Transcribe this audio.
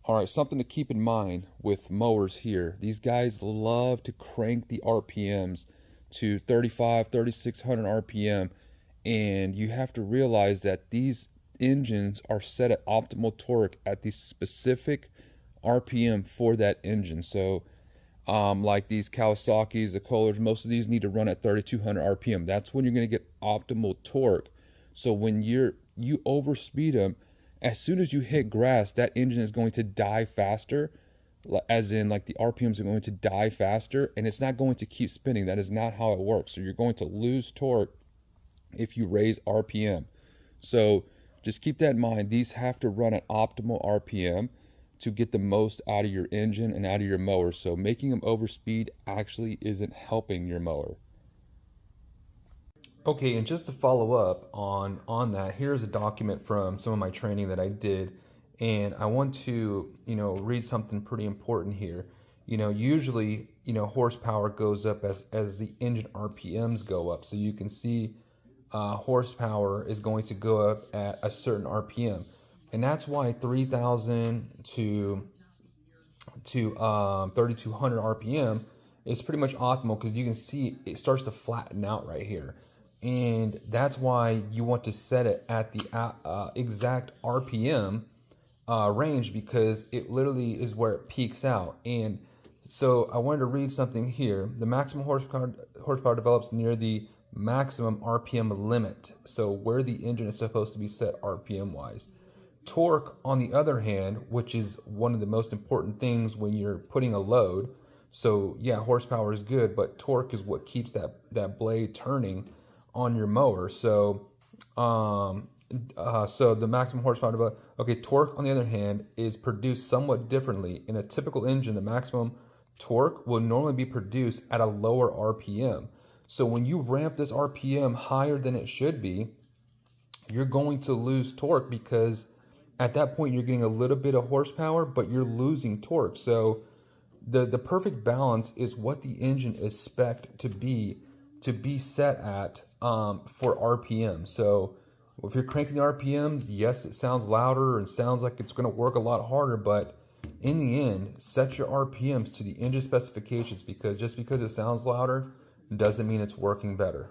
All right, something to keep in mind with mowers here. These guys love to crank the RPMs to 35, 3600 RPM, and you have to realize that these engines are set at optimal torque at the specific RPM for that engine. So, like these Kawasaki's, the Kohlers, most of these need to run at 3200 RPM. That's when you're going to get optimal torque. So when you overspeed them, as soon as you hit grass, that engine is going to die faster, as in like the RPMs are going to die faster, and it's not going to keep spinning. That is not how it works. So you're going to lose torque if you raise RPM. So just keep that in mind. These have to run at optimal RPM to get the most out of your engine and out of your mower. So making them overspeed actually isn't helping your mower. Okay, and just to follow up on that, here's a document from some of my training that I did, and I want to, read something pretty important here. Usually, horsepower goes up as the engine RPMs go up. So you can see horsepower is going to go up at a certain RPM, and that's why 3,000 to 3,200 RPM is pretty much optimal, because you can see it starts to flatten out right here. And that's why you want to set it at the exact RPM range, because it literally is where it peaks out. And so I wanted to read something here. The maximum horsepower develops near the maximum RPM limit, so where the engine is supposed to be set RPM wise. Torque, on the other hand, which is one of the most important things when you're putting a load. So yeah, horsepower is good, but torque is what keeps that blade turning on your mower. So so the maximum horsepower, okay, torque on the other hand is produced somewhat differently. In a typical engine, the maximum torque will normally be produced at a lower RPM. So when you ramp this RPM higher than it should be, you're going to lose torque, because at that point you're getting a little bit of horsepower, but you're losing torque. So the perfect balance is what the engine is spec'd to be set at for RPM. So if you're cranking the RPMs, yes, it sounds louder and sounds like it's going to work a lot harder, but in the end, set your RPMs to the engine specifications, because just because it sounds louder doesn't mean it's working better.